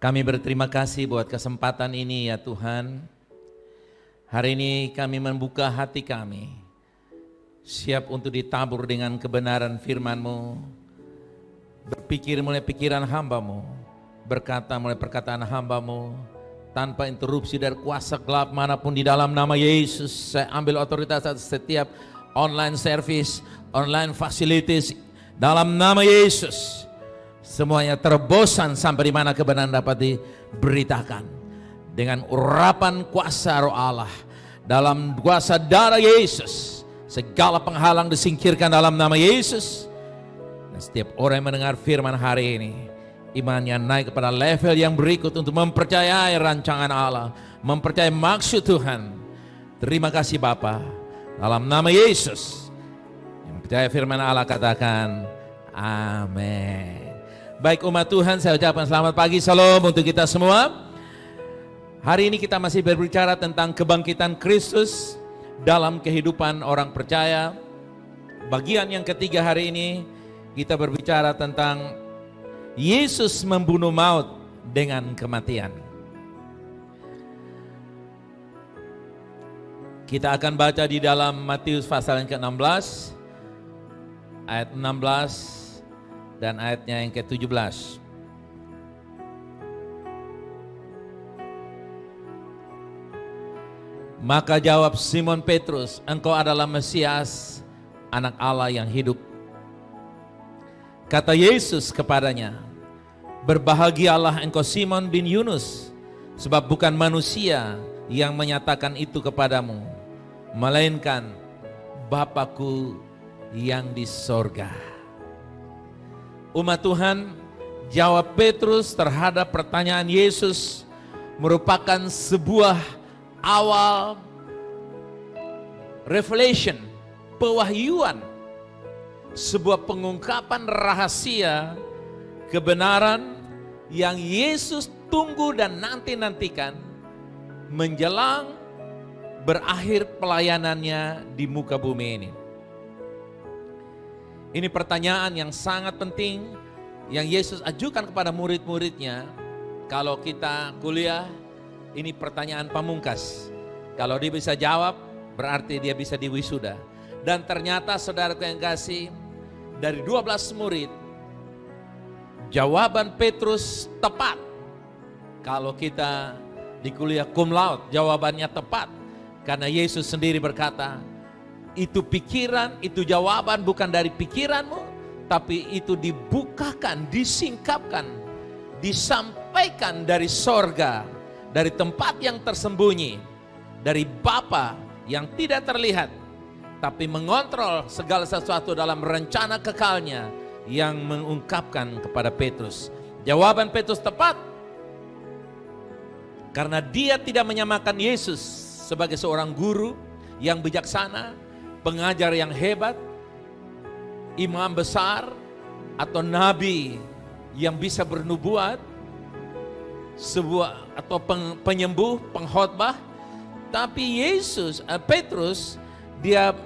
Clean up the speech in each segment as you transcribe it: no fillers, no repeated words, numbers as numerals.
Kami berterima kasih buat kesempatan ini ya Tuhan. Hari ini kami membuka hati kami, siap untuk ditabur dengan kebenaran firman-Mu, berpikir mulai pikiran hamba-Mu, berkata mulai perkataan hamba-Mu, tanpa interupsi dari kuasa gelap manapun di dalam nama Yesus. Saya ambil otoritas atas setiap online service, online facilities dalam nama Yesus. Semuanya terbosan sampai di mana kebenaran dapat diberitakan. Dengan urapan kuasa Roh Allah, dalam kuasa darah Yesus, segala penghalang disingkirkan dalam nama Yesus. Dan setiap orang yang mendengar firman hari ini, imannya naik kepada level yang berikut untuk mempercayai rancangan Allah, mempercayai maksud Tuhan. Terima kasih Bapa, dalam nama Yesus. Yang percaya firman Allah katakan amin. Baik umat Tuhan, saya ucapkan selamat pagi, salam untuk kita semua. Hari ini kita masih berbicara tentang kebangkitan Kristus dalam kehidupan orang percaya. Bagian yang ketiga hari ini kita berbicara tentang Yesus membunuh maut dengan kematian. Kita akan baca di dalam Matius pasal yang ke-16, ayat 16 dan ayatnya yang ke-17. Maka jawab Simon Petrus, engkau adalah Mesias, anak Allah yang hidup. Kata Yesus kepadanya, berbahagialah engkau Simon bin Yunus, sebab bukan manusia yang menyatakan itu kepadamu, melainkan Bapa-Ku yang di sorga. Umat Tuhan, jawab Petrus terhadap pertanyaan Yesus merupakan sebuah awal revelation, pewahyuan, sebuah pengungkapan rahasia kebenaran yang Yesus tunggu dan nanti-nantikan menjelang berakhir pelayanannya di muka bumi ini. Ini pertanyaan yang sangat penting yang Yesus ajukan kepada murid-muridnya. Kalau kita kuliah, ini pertanyaan pamungkas. Kalau dia bisa jawab, berarti dia bisa diwisuda. Dan ternyata saudaraku yang kasih, dari 12 murid, jawaban Petrus tepat. Kalau kita di kuliah cum laude, jawabannya tepat. Karena Yesus sendiri berkata, itu pikiran, itu jawaban bukan dari pikiranmu, tapi itu dibukakan, disingkapkan, disampaikan dari sorga, dari tempat yang tersembunyi, dari Bapa yang tidak terlihat, tapi mengontrol segala sesuatu dalam rencana kekalnya yang mengungkapkan kepada Petrus. Jawaban Petrus tepat, karena dia tidak menyamakan Yesus sebagai seorang guru yang bijaksana, pengajar yang hebat, imam besar, atau nabi yang bisa bernubuat, sebuah atau penyembuh, pengkhotbah. Tapi Petrus, dia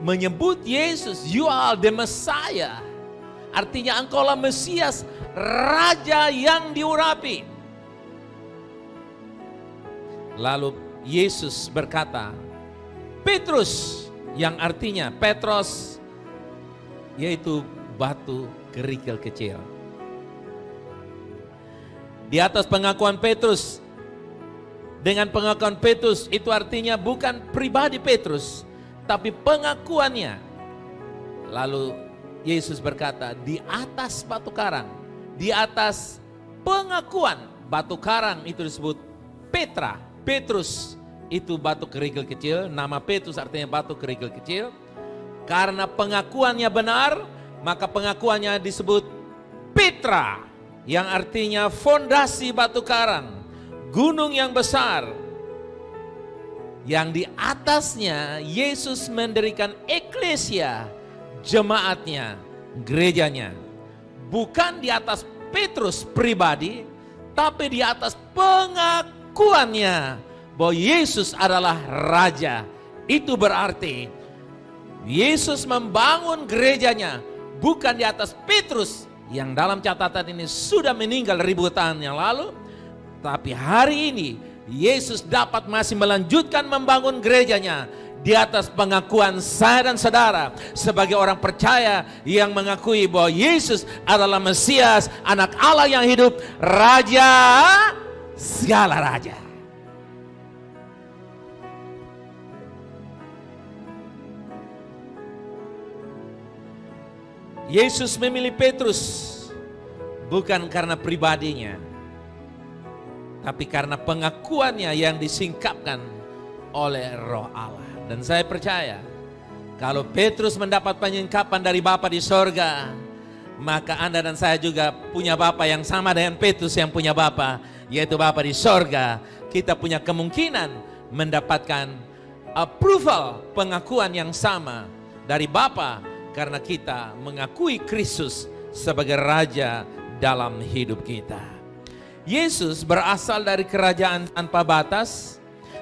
menyebut Yesus, you are the Messiah. Artinya engkaulah Mesias, Raja yang diurapi. Lalu Yesus berkata, Petrus, yang artinya Petros, yaitu batu kerikil kecil. Di atas pengakuan Petrus, dengan pengakuan Petrus itu artinya bukan pribadi Petrus, tapi pengakuannya. Lalu Yesus berkata, di atas batu karang, di atas pengakuan batu karang itu disebut Petra, Petrus. Itu batu kerikil kecil, nama Petrus artinya batu kerikil kecil. Karena pengakuannya benar, maka pengakuannya disebut Petra, yang artinya fondasi batu karang, gunung yang besar. Yang di atasnya Yesus mendirikan eklesia, jemaatnya, gerejanya. Bukan di atas Petrus pribadi, tapi di atas pengakuannya bahwa Yesus adalah Raja. Itu berarti Yesus membangun gerejanya bukan di atas Petrus, yang dalam catatan ini sudah meninggal ribuan tahun yang lalu, tapi hari ini Yesus dapat masih melanjutkan membangun gerejanya di atas pengakuan saya dan saudara sebagai orang percaya yang mengakui bahwa Yesus adalah Mesias, anak Allah yang hidup, Raja segala raja. Yesus memilih Petrus bukan karena pribadinya, tapi karena pengakuannya yang disingkapkan oleh Roh Allah. Dan saya percaya kalau Petrus mendapat penyingkapan dari Bapa di sorga, maka Anda dan saya juga punya Bapa yang sama dengan Petrus yang punya Bapa, yaitu Bapa di sorga. Kita punya kemungkinan mendapatkan approval, pengakuan yang sama dari Bapa, karena kita mengakui Kristus sebagai Raja dalam hidup kita. Yesus berasal dari kerajaan tanpa batas,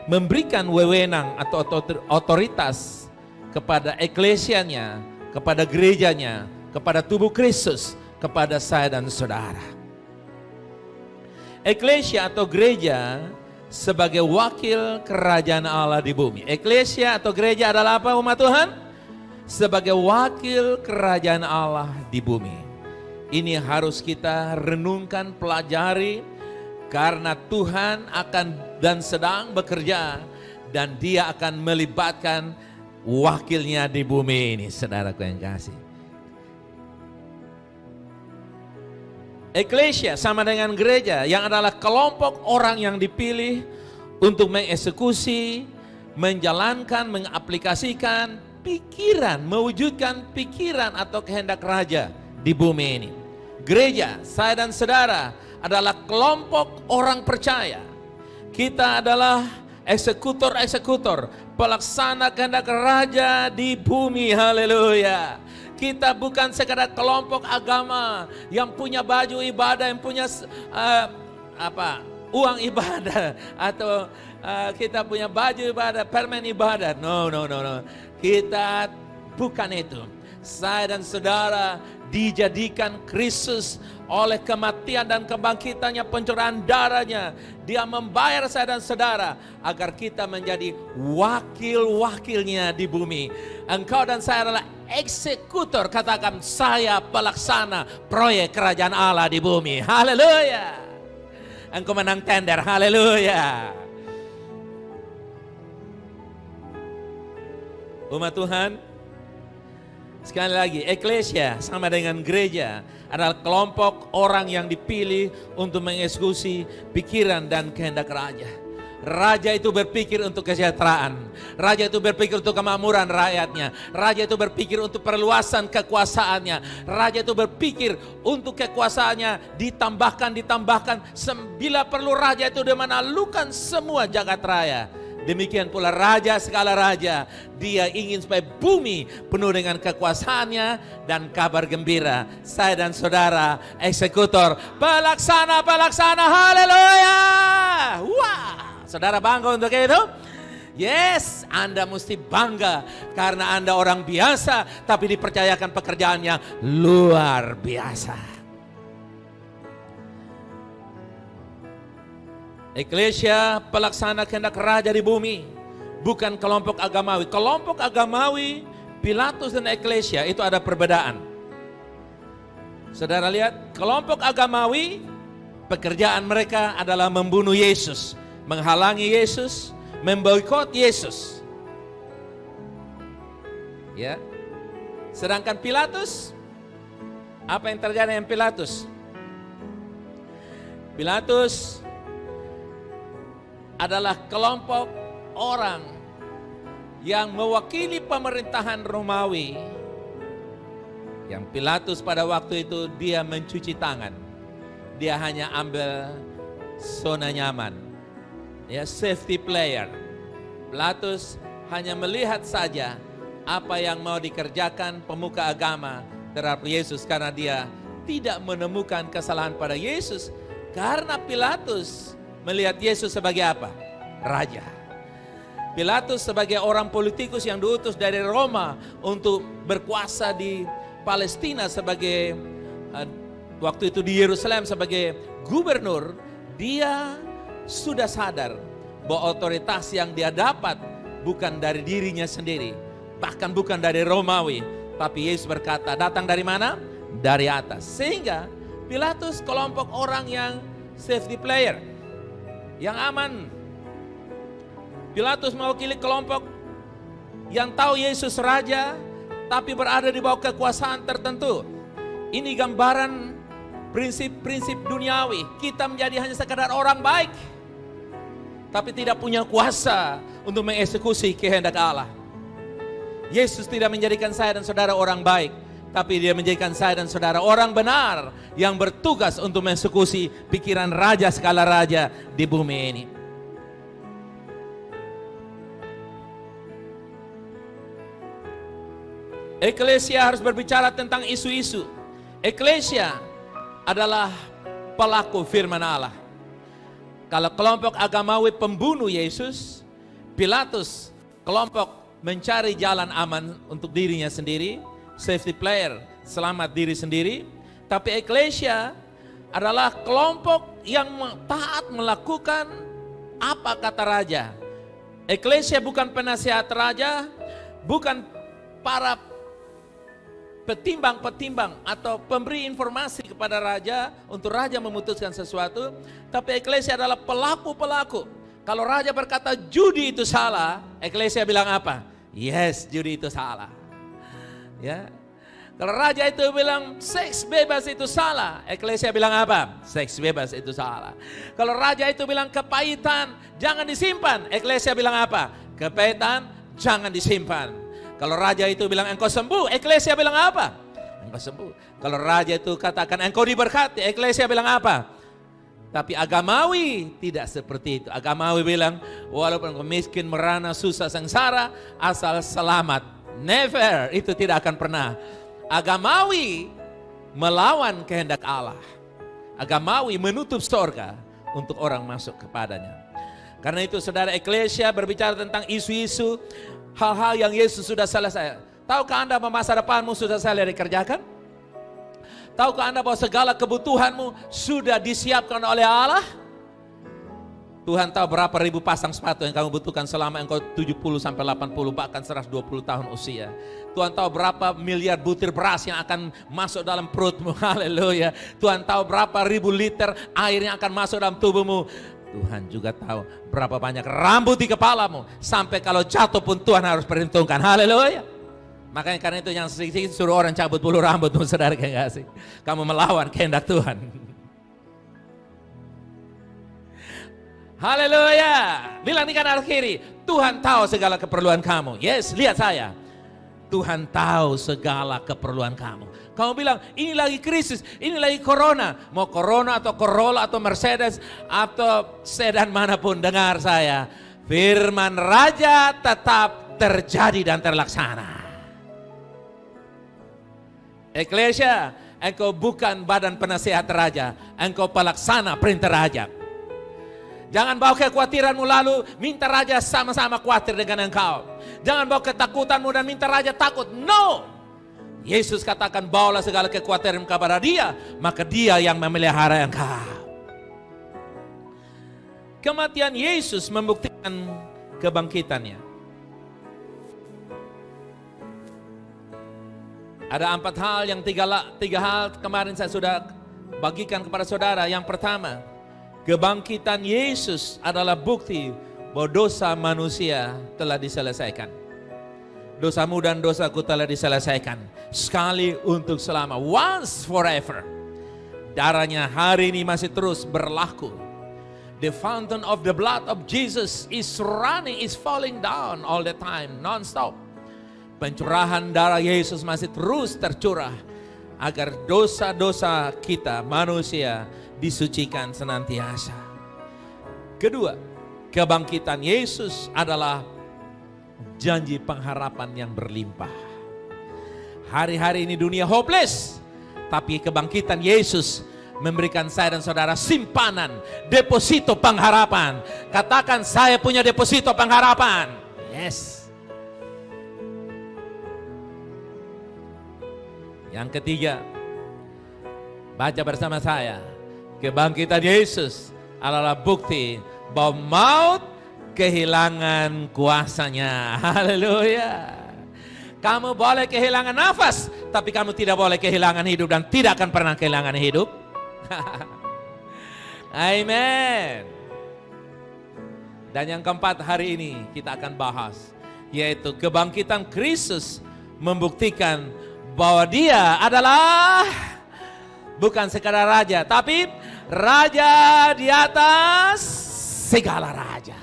memberikan wewenang atau otoritas kepada eklesianya, kepada gerejanya, kepada tubuh Kristus, kepada saya dan saudara. Eklesia atau gereja sebagai wakil kerajaan Allah di bumi. Eklesia atau gereja adalah apa, umat Tuhan? Sebagai wakil kerajaan Allah di bumi. Ini harus kita renungkan, pelajari, karena Tuhan akan dan sedang bekerja, dan Dia akan melibatkan wakilnya di bumi ini, saudaraku yang kasih. Eklesia sama dengan gereja, yang adalah kelompok orang yang dipilih untuk mengeksekusi, menjalankan, mengaplikasikan pikiran, mewujudkan pikiran atau kehendak Raja di bumi ini. Gereja, saya dan saudara adalah kelompok orang percaya. Kita adalah eksekutor-eksekutor, pelaksana kehendak Raja di bumi. Haleluya. Kita bukan sekadar kelompok agama yang punya baju ibadah, yang punya uang ibadah, atau kita punya baju ibadah, permen ibadah. No. Kita bukan itu. Saya dan saudara dijadikan Kristus oleh kematian dan kebangkitannya, pencurahan darahnya. Dia membayar saya dan saudara agar kita menjadi wakil-wakilnya di bumi. Engkau dan saya adalah eksekutor. Katakan, saya pelaksana proyek kerajaan Allah di bumi. Haleluya. Engkau menang tender. Haleluya. Umat Tuhan, sekali lagi, eklesia sama dengan gereja adalah kelompok orang yang dipilih untuk mengeksekusi pikiran dan kehendak Raja. Raja itu berpikir untuk kesejahteraan. Raja itu berpikir untuk kemakmuran rakyatnya. Raja itu berpikir untuk perluasan kekuasaannya. Raja itu berpikir untuk kekuasaannya ditambahkan. Bila perlu Raja itu dia menaklukkan semua jagat raya. Demikian pula Raja segala raja, Dia ingin supaya bumi penuh dengan kekuasaannya dan kabar gembira. Saya dan saudara eksekutor, pelaksana, haleluya. Wah, saudara bangga untuk itu? Yes, Anda mesti bangga karena Anda orang biasa tapi dipercayakan pekerjaannya luar biasa. Eklesia pelaksana kehendak Raja di bumi, bukan kelompok agamawi. Kelompok agamawi, Pilatus dan eklesia itu ada perbedaan. Saudara lihat, kelompok agamawi pekerjaan mereka adalah membunuh Yesus, menghalangi Yesus, memboikot Yesus. Ya. Sedangkan Pilatus, apa yang terjadi dengan Pilatus? Pilatus adalah kelompok orang yang mewakili pemerintahan Romawi. Yang Pilatus pada waktu itu dia mencuci tangan. Dia hanya ambil zona nyaman. Ya, safety player. Pilatus hanya melihat saja apa yang mau dikerjakan pemuka agama terhadap Yesus, karena dia tidak menemukan kesalahan pada Yesus. Karena Pilatus melihat Yesus sebagai apa? Raja. Pilatus sebagai orang politikus yang diutus dari Roma untuk berkuasa di Palestina sebagai Waktu itu di Yerusalem sebagai gubernur, dia sudah sadar bahwa otoritas yang dia dapat bukan dari dirinya sendiri, bahkan bukan dari Romawi, tapi Yesus berkata, datang dari mana? Dari atas. Sehingga Pilatus kelompok orang yang safety player, yang aman. Pilatus mewakili kelompok yang tahu Yesus raja, tapi berada di bawah kekuasaan tertentu. Ini gambaran prinsip-prinsip duniawi. Kita menjadi hanya sekadar orang baik, tapi tidak punya kuasa untuk mengeksekusi kehendak Allah. Yesus tidak menjadikan saya dan saudara orang baik, tapi dia menjadikan saya dan saudara orang benar yang bertugas untuk mengeksekusi pikiran raja segala raja di bumi ini. Eklesia harus berbicara tentang isu-isu. Eklesia adalah pelaku firman Allah. Kalau kelompok agamawi pembunuh Yesus, Pilatus kelompok mencari jalan aman untuk dirinya sendiri, safety player, selamat diri sendiri. Tapi eklesia adalah kelompok yang taat melakukan apa kata raja. Eklesia bukan penasihat raja, bukan para petimbang-petimbang atau pemberi informasi kepada raja untuk raja memutuskan sesuatu, tapi eklesia adalah pelaku-pelaku. Kalau raja berkata judi itu salah, eklesia bilang apa? Yes, judi itu salah. Ya. Kalau raja itu bilang seks bebas itu salah, eklesia bilang apa? Seks bebas itu salah. Kalau raja itu bilang kepahitan jangan disimpan, eklesia bilang apa? Kepahitan jangan disimpan. Kalau raja itu bilang engkau sembuh, eklesia bilang apa? Engkau sembuh. Kalau raja itu katakan engkau diberkati, eklesia bilang apa? Tapi agamawi tidak seperti itu. Agamawi bilang walaupun engkau miskin, merana, susah, sengsara, asal selamat. Never, itu tidak akan pernah. Agamawi melawan kehendak Allah. Agamawi menutup surga untuk orang masuk kepadanya. Karena itu saudara, eklesia berbicara tentang isu-isu, hal-hal yang Yesus sudah selesai. Tahukah Anda bahwa masa depanmu sudah selesai dikerjakan? Tahukah Anda bahwa segala kebutuhanmu sudah disiapkan oleh Allah? Tuhan tahu berapa ribu pasang sepatu yang kamu butuhkan selama engkau 70 sampai 80 bahkan 120 tahun usia. Tuhan tahu berapa miliar butir beras yang akan masuk dalam perutmu. Haleluya. Tuhan tahu berapa ribu liter air yang akan masuk dalam tubuhmu. Tuhan juga tahu berapa banyak rambut di kepalamu. Sampai kalau jatuh pun Tuhan harus perhitungkan. Haleluya. Makanya karena itu yang sedikit suruh orang cabut bulu rambutmu, saudara, enggak sih? Kamu melawan kehendak Tuhan. Haleluya. Bilang di kanan kiri, Tuhan tahu segala keperluan kamu. Yes, lihat saya. Tuhan tahu segala keperluan kamu. Kamu bilang, ini lagi krisis, ini lagi corona. Mau corona atau Corolla atau Mercedes atau sedan manapun, dengar saya. Firman Raja tetap terjadi dan terlaksana. Eklesia, engkau bukan badan penasihat raja, engkau pelaksana perintah raja. Jangan bawa kekhawatiranmu lalu minta raja sama-sama khawatir dengan engkau. Jangan bawa ketakutanmu dan minta raja takut. No. Yesus katakan bawalah segala kekhawatiran kepada dia, maka dia yang memelihara engkau. Kematian Yesus membuktikan kebangkitannya. Ada 4 hal yang 3 hal kemarin saya sudah bagikan kepada saudara. Yang pertama, kebangkitan Yesus adalah bukti bahwa dosa manusia telah diselesaikan. Dosamu dan dosaku telah diselesaikan sekali untuk selama, once forever. Darahnya hari ini masih terus berlaku. The fountain of the blood of Jesus is running, is falling down all the time, non-stop. Pencurahan darah Yesus masih terus tercurah agar dosa-dosa kita manusia disucikan senantiasa. Kedua, kebangkitan Yesus adalah janji pengharapan yang berlimpah. Hari-hari ini dunia hopeless, tapi kebangkitan Yesus memberikan saya dan saudara simpanan, deposito pengharapan. Katakan, saya punya deposito pengharapan. Yes. Yang ketiga, Baca bersama saya. Kebangkitan Yesus adalah bukti bahwa maut kehilangan kuasanya. Haleluya. Kamu boleh kehilangan nafas, tapi kamu tidak boleh kehilangan hidup dan tidak akan pernah kehilangan hidup. Amen. Dan yang keempat hari ini kita akan bahas, yaitu kebangkitan Kristus membuktikan bahwa Dia adalah bukan sekadar raja, tapi raja di atas segala raja.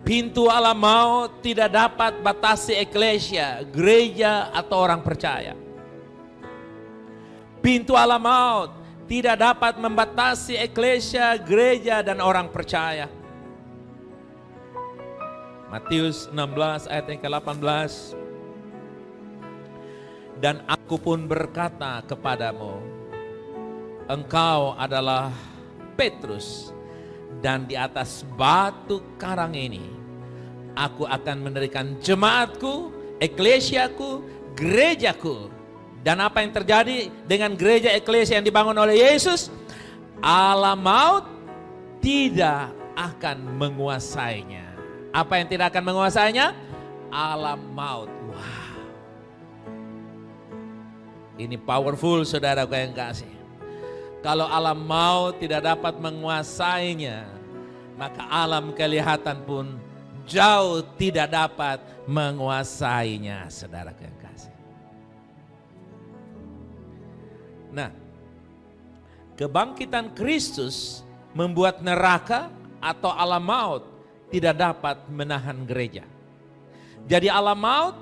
Pintu alam maut tidak dapat batasi eklesia, gereja atau orang percaya. Pintu alam maut tidak dapat membatasi eklesia, gereja dan orang percaya. Matius 16 ayat yang ke-18. Dan aku pun berkata kepadamu, engkau adalah Petrus, dan di atas batu karang ini aku akan mendirikan jemaatku, eklesiaku, gerejaku. Dan apa yang terjadi dengan gereja eklesia yang dibangun oleh Yesus? Alam maut tidak akan menguasainya. Apa yang tidak akan menguasainya? Alam maut. Wow. Ini powerful saudaraku yang kasih. Kalau alam maut tidak dapat menguasainya, maka alam kelihatan pun jauh tidak dapat menguasainya, saudaraku yang kasih. Nah, kebangkitan Kristus membuat neraka atau alam maut tidak dapat menahan gereja. Jadi alam maut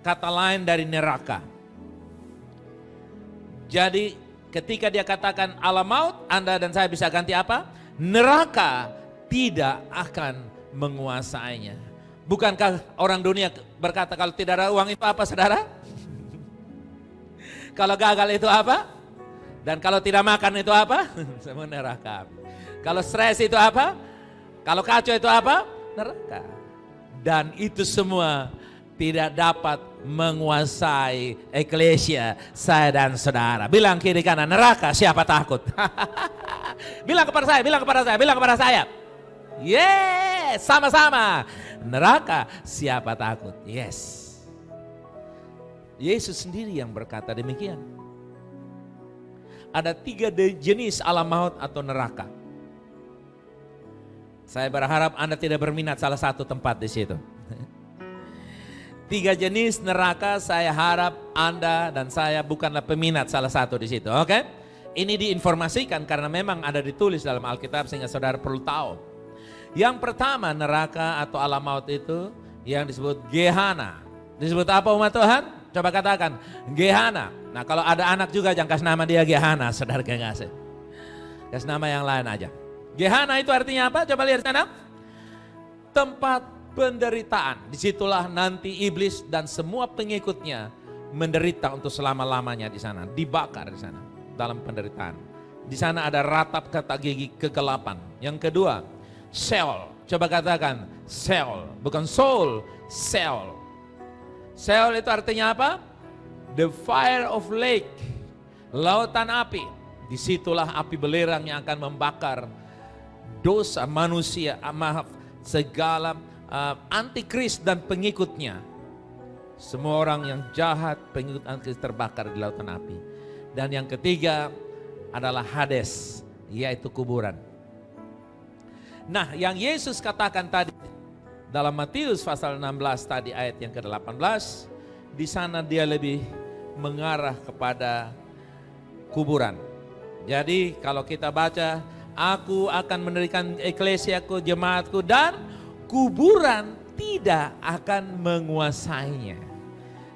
kata lain dari neraka. Jadi ketika dia katakan alam maut, Anda dan saya bisa ganti apa? Neraka tidak akan menguasainya. Bukankah orang dunia berkata kalau tidak ada uang itu apa, saudara? Kalau gagal itu apa? Dan kalau tidak makan itu apa? Semua neraka. Kalau stres itu apa? Kalau kacau itu apa? Neraka. Dan itu semua tidak dapat menguasai eklesia saya dan saudara. Bilang kiri kanan, neraka siapa takut? Bilang kepada saya, bilang kepada saya, bilang kepada saya. Yes, sama-sama. Neraka siapa takut? Yes. Yesus sendiri yang berkata demikian. Ada 3 jenis alam maut atau neraka. Saya berharap Anda tidak berminat salah satu tempat di situ. 3 jenis neraka, saya harap Anda dan saya bukanlah peminat salah satu di situ. Oke? Ini diinformasikan karena memang ada ditulis dalam Alkitab sehingga saudara perlu tahu. Yang pertama neraka atau alam maut itu yang disebut Gehenna. Disebut apa umat Tuhan? Coba katakan, Gehenna. Nah kalau ada anak juga jangan kasih nama dia Gehenna, saudara kasih. Kasih nama yang lain aja. Gehenna itu artinya apa? Coba lihat sana. Tempat penderitaan. Disitulah nanti iblis dan semua pengikutnya menderita untuk selama-lamanya di sana. Dibakar di sana dalam penderitaan. Di sana ada ratap kata gigi kegelapan. Yang kedua, Sheol. Coba katakan, Sheol. Bukan soul, Sheol. Sheol itu artinya apa? The fire of lake. Lautan api. Disitulah api belerang yang akan membakar dosa manusia, segala antikris dan pengikutnya. Semua orang yang jahat, pengikut antikris terbakar di lautan api. Dan yang ketiga adalah Hades, yaitu kuburan. Nah, yang Yesus katakan tadi dalam Matius pasal 16 tadi ayat yang ke-18, di sana dia lebih mengarah kepada kuburan. Jadi kalau kita baca, aku akan mendirikan eklesiaku, jemaatku, dan kuburan tidak akan menguasainya.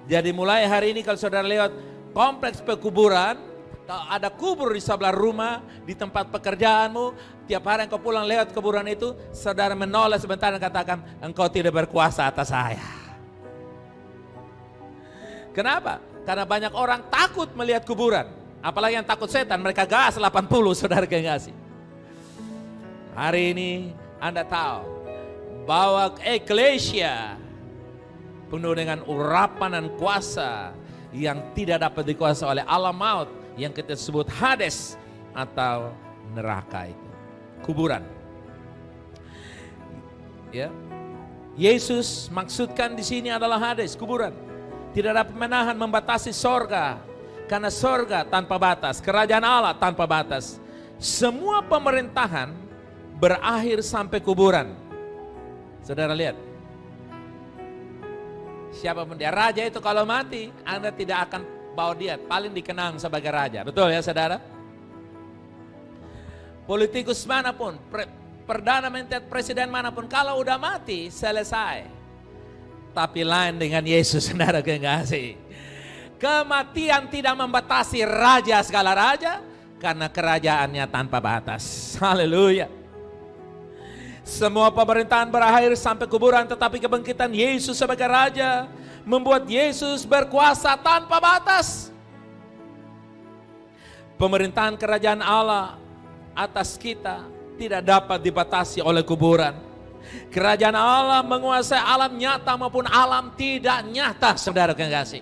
Jadi mulai hari ini kalau saudara lewat kompleks pekuburan, kalau ada kubur di sebelah rumah, di tempat pekerjaanmu, tiap hari engkau pulang lewat kuburan itu, saudara menoleh sebentar dan katakan, engkau tidak berkuasa atas saya. Kenapa? Karena banyak orang takut melihat kuburan. Apalagi yang takut setan, mereka gas 80, saudara kasih. Hari ini Anda tahu bahwa eklesia, penuh dengan urapan dan kuasa yang tidak dapat dikuasai oleh alam maut yang kita sebut Hades atau neraka itu, kuburan. Ya. Yesus maksudkan di sini adalah Hades, kuburan. Tidak dapat menahan, membatasi sorga. Karena sorga tanpa batas, kerajaan Allah tanpa batas. Semua pemerintahan berakhir sampai kuburan. Saudara lihat. Siapapun dia, raja itu kalau mati, Anda tidak akan bawa dia, paling dikenang sebagai raja. Betul ya saudara? Politikus manapun, perdana menteri, presiden manapun, kalau udah mati, selesai. Tapi lain dengan Yesus, saudara kekasih. Kematian tidak membatasi raja segala raja, karena kerajaannya tanpa batas. Haleluya. Semua pemerintahan berakhir sampai kuburan, tetapi kebangkitan Yesus sebagai raja membuat Yesus berkuasa tanpa batas. Pemerintahan kerajaan Allah atas kita tidak dapat dibatasi oleh kuburan. Kerajaan Allah menguasai alam nyata maupun alam tidak nyata, saudara kekasih.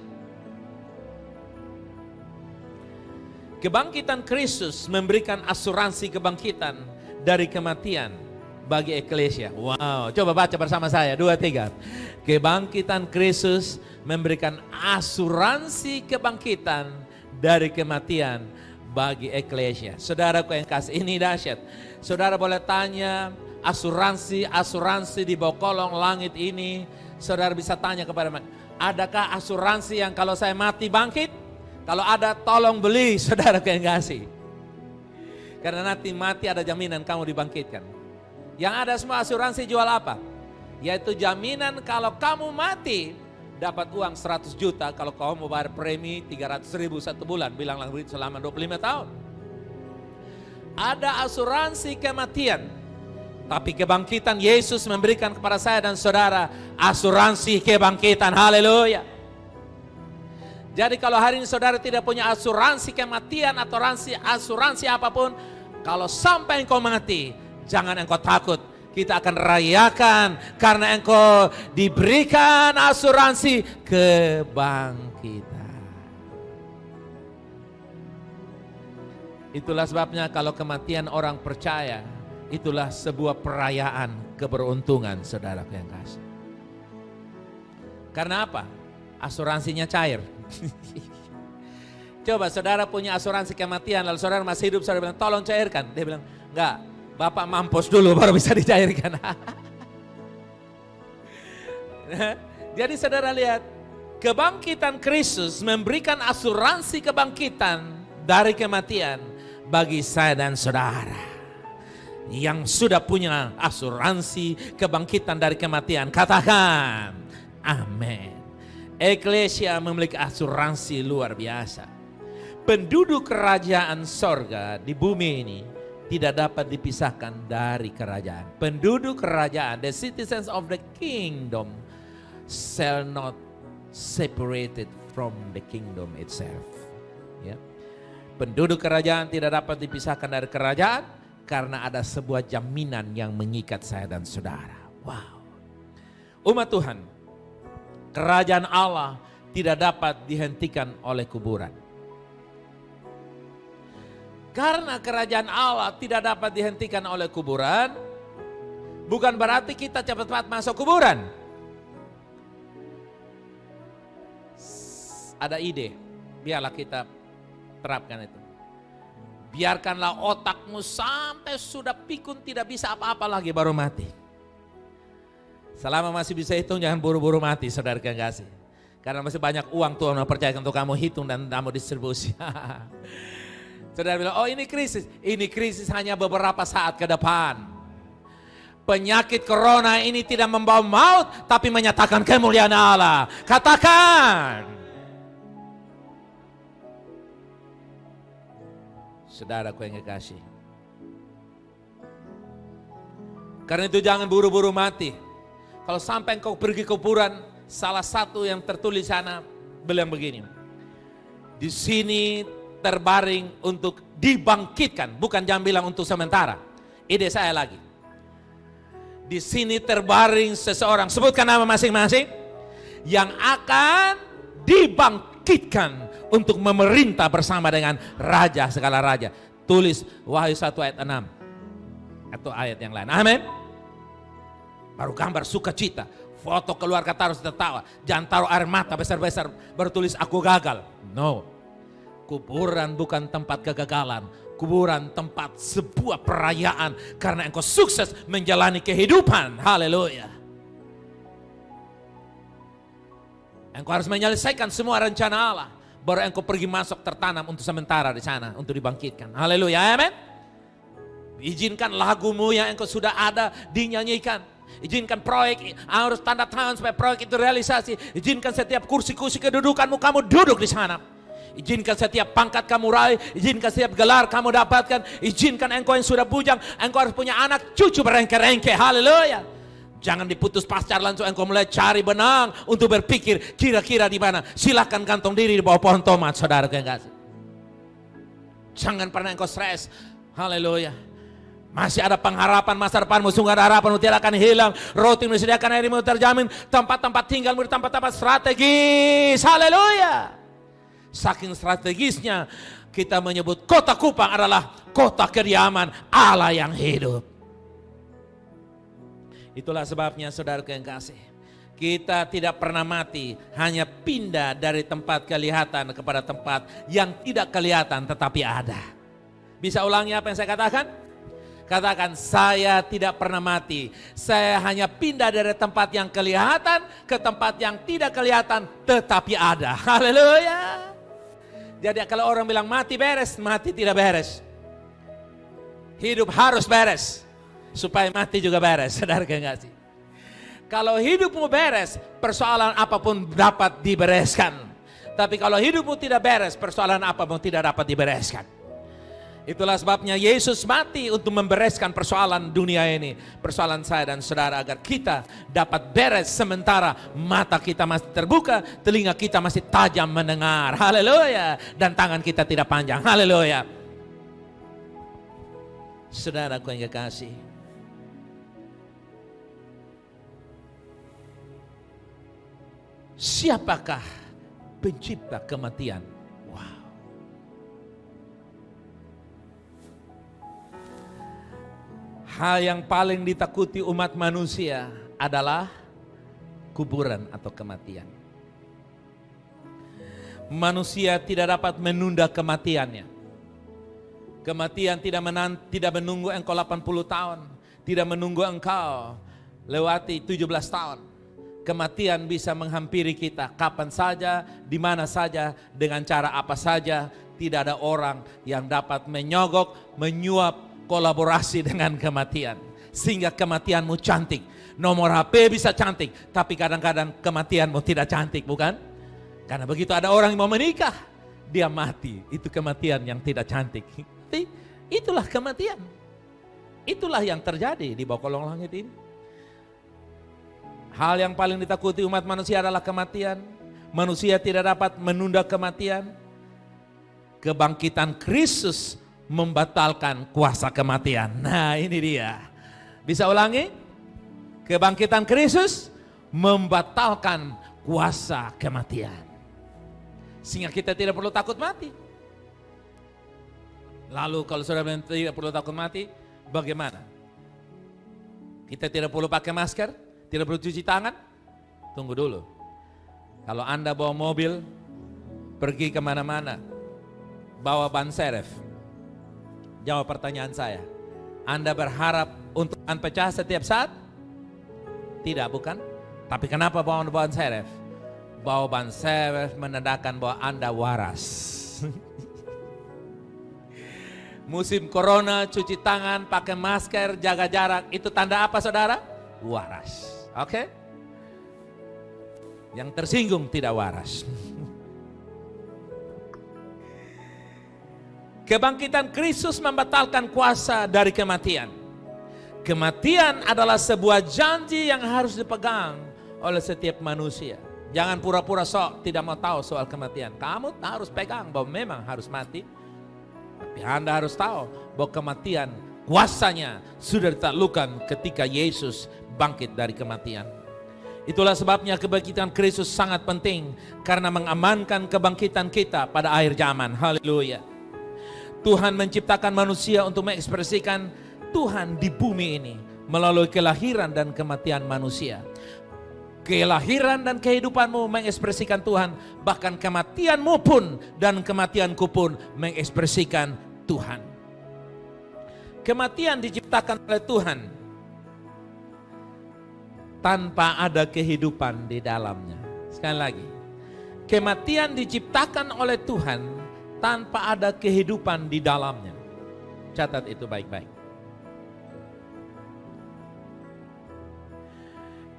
Kebangkitan Kristus memberikan asuransi kebangkitan dari kematian bagi eklesia. Wow, coba baca bersama saya, 2, 3. Kebangkitan Kristus memberikan asuransi kebangkitan dari kematian bagi eklesia. Saudaraku yang kasih, ini dahsyat. Saudara boleh tanya, asuransi di bawah kolong langit ini, saudara bisa tanya kepada mereka, adakah asuransi yang kalau saya mati bangkit? Kalau ada tolong beli, saudara yang kasih. Karena nanti mati ada jaminan kamu dibangkitkan. Yang ada semua asuransi jual apa? Yaitu jaminan kalau kamu mati dapat uang 100 juta kalau kamu mau bayar premi 300.000 satu bulan. Bilanglah begitu selama 25 tahun. Ada asuransi kematian. Tapi kebangkitan Yesus memberikan kepada saya dan saudara asuransi kebangkitan. Haleluya. Jadi kalau hari ini saudara tidak punya asuransi kematian atau asuransi apapun, kalau sampai engkau mati, jangan engkau takut. Kita akan rayakan karena engkau diberikan asuransi kebangkitan. Itulah sebabnya kalau kematian orang percaya, itulah sebuah perayaan keberuntungan, saudara yang kasih. Karena apa? Asuransinya cair. Coba saudara punya asuransi kematian, lalu saudara masih hidup, saudara bilang tolong cairkan. Dia bilang enggak, Bapak mampus dulu baru bisa dicairkan. Jadi saudara lihat, kebangkitan Kristus memberikan asuransi kebangkitan dari kematian bagi saya dan saudara yang sudah punya asuransi kebangkitan dari kematian. Katakan amin. Eklesia memiliki asuransi luar biasa. Penduduk kerajaan sorga di bumi ini tidak dapat dipisahkan dari kerajaan. Penduduk kerajaan, the citizens of the kingdom shall not separated from the kingdom itself. Ya. Penduduk kerajaan tidak dapat dipisahkan dari kerajaan karena ada sebuah jaminan yang mengikat saya dan saudara. Wow. Umat Tuhan, kerajaan Allah tidak dapat dihentikan oleh kuburan. Karena kerajaan Allah tidak dapat dihentikan oleh kuburan, bukan berarti kita cepat-cepat masuk kuburan. Ada ide, biarlah kita terapkan itu. Biarkanlah otakmu sampai sudah pikun tidak bisa apa-apa lagi baru mati. Selama masih bisa hitung jangan buru-buru mati, saudara yang kasih. Karena masih banyak uang Tuhan mempercayakan untuk kamu hitung dan kamu distribusi. Saudara bilang, oh ini krisis hanya beberapa saat ke depan. Penyakit corona ini tidak membawa maut, tapi menyatakan kemuliaan Allah. Katakan. Saudaraku yang kekasih. Karena itu jangan buru-buru mati. Kalau sampai engkau pergi ke kuburan, salah satu yang tertulis sana bilang begini. Di sini terbaring untuk dibangkitkan, bukan jangan bilang untuk sementara. Ide saya lagi. Di sini terbaring seseorang, sebutkan nama masing-masing. yang akan dibangkitkan untuk memerintah bersama dengan raja segala raja. Tulis Wahyu 1 ayat 6 atau ayat yang lain. Amin. Baru gambar sukacita, foto keluarga taruh tertawa. Jangan taruh air mata besar-besar baru tulis aku gagal. No. Kuburan bukan tempat kegagalan. Kuburan tempat sebuah perayaan karena engkau sukses menjalani kehidupan. Haleluya. Engkau harus menyelesaikan semua rencana Allah. Baru engkau pergi masuk tertanam untuk sementara di sana. Untuk dibangkitkan. Haleluya. Amin. Izinkan lagumu yang engkau sudah ada dinyanyikan. Izinkan proyek harus tanda tangan supaya proyek itu realisasi. Izinkan setiap kursi-kursi kedudukanmu kamu duduk di sana. Izinkan setiap pangkat kamu raih. Izinkan setiap gelar kamu dapatkan. Izinkan engkau yang sudah bujang. Engkau harus punya anak cucu berengke-rengke. Haleluya. Jangan diputus pacar langsung engkau mulai cari benang untuk berpikir kira-kira di mana. Silakan gantung diri di bawah pohon tomat, saudara yang kasih. Jangan pernah engkau stres. Haleluya. Masih ada pengharapan masa depanmu, sungguh ada harapanmu tidak akan hilang. Roti disediakan, airmu terjamin, tempat-tempat tinggalmu di tempat-tempat strategis. Haleluya. Saking strategisnya kita menyebut kota Kupang adalah kota kediaman Allah yang hidup. Itulah sebabnya saudara yang kasih, kita tidak pernah mati, hanya pindah dari tempat kelihatan kepada tempat yang tidak kelihatan tetapi ada. Bisa ulangi apa yang saya katakan? Katakan, saya tidak pernah mati, saya hanya pindah dari tempat yang kelihatan ke tempat yang tidak kelihatan tetapi ada. Haleluya. Jadi kalau orang bilang mati beres, mati tidak beres. Hidup harus beres. Supaya mati juga beres, saudara enggak sih? Kalau hidupmu beres, persoalan apapun dapat dibereskan. Tapi kalau hidupmu tidak beres, persoalan apapun tidak dapat dibereskan. Itulah sebabnya Yesus mati untuk membereskan persoalan dunia ini. Persoalan saya dan saudara agar kita dapat beres sementara mata kita masih terbuka, telinga kita masih tajam mendengar. Haleluya. Dan tangan kita tidak panjang. Haleluya. Saudaraku yang kekasih, siapakah pencipta kematian? Wow. Hal yang paling ditakuti umat manusia adalah kuburan atau kematian. Manusia tidak dapat menunda kematiannya. Kematian tidak menunggu engkau 80 tahun. Tidak menunggu engkau lewati 17 tahun. Kematian bisa menghampiri kita kapan saja, di mana saja, dengan cara apa saja. Tidak ada orang yang dapat menyogok, menyuap, kolaborasi dengan kematian. Sehingga kematianmu cantik. Nomor HP bisa cantik, tapi kadang-kadang kematianmu tidak cantik, bukan? Karena begitu ada orang yang mau menikah, dia mati. Itu kematian yang tidak cantik. Itulah kematian. Itulah yang terjadi di bawah kolong langit ini. Hal yang paling ditakuti umat manusia adalah kematian. Manusia tidak dapat menunda kematian. Kebangkitan Kristus membatalkan kuasa kematian. Nah, ini dia. Bisa ulangi? Kebangkitan Kristus membatalkan kuasa kematian. Sehingga kita tidak perlu takut mati. Lalu kalau saudara tidak perlu takut mati, bagaimana? Kita tidak perlu pakai masker? Tidak perlu cuci tangan? Tunggu dulu. Kalau Anda bawa mobil, pergi kemana-mana, bawa ban serep. Jawab pertanyaan saya. Anda berharap untuk ban pecah setiap saat? Tidak, bukan? Tapi kenapa bawa ban serep? Bawa ban serep menandakan bahwa Anda waras. Musim corona, cuci tangan, pakai masker, jaga jarak. Itu tanda apa saudara? Waras. Oke? Yang tersinggung tidak waras. Kebangkitan Kristus membatalkan kuasa dari kematian. Kematian adalah sebuah janji yang harus dipegang oleh setiap manusia. Jangan pura-pura sok tidak mau tahu soal kematian. Kamu harus pegang bahwa memang harus mati. Tapi Anda harus tahu bahwa kematian kuasanya sudah ditaklukkan ketika Yesus bangkit dari kematian. Itulah sebabnya kebangkitan Kristus sangat penting, karena mengamankan kebangkitan kita pada akhir zaman. Haleluya. Tuhan menciptakan manusia untuk mengekspresikan Tuhan di bumi ini melalui kelahiran dan kematian manusia. Kelahiran dan kehidupanmu mengekspresikan Tuhan, bahkan kematianmu pun dan kematianku pun mengekspresikan Tuhan. Kematian diciptakan oleh Tuhan tanpa ada kehidupan di dalamnya. Sekali lagi, kematian diciptakan oleh Tuhan tanpa ada kehidupan di dalamnya. Catat itu baik-baik.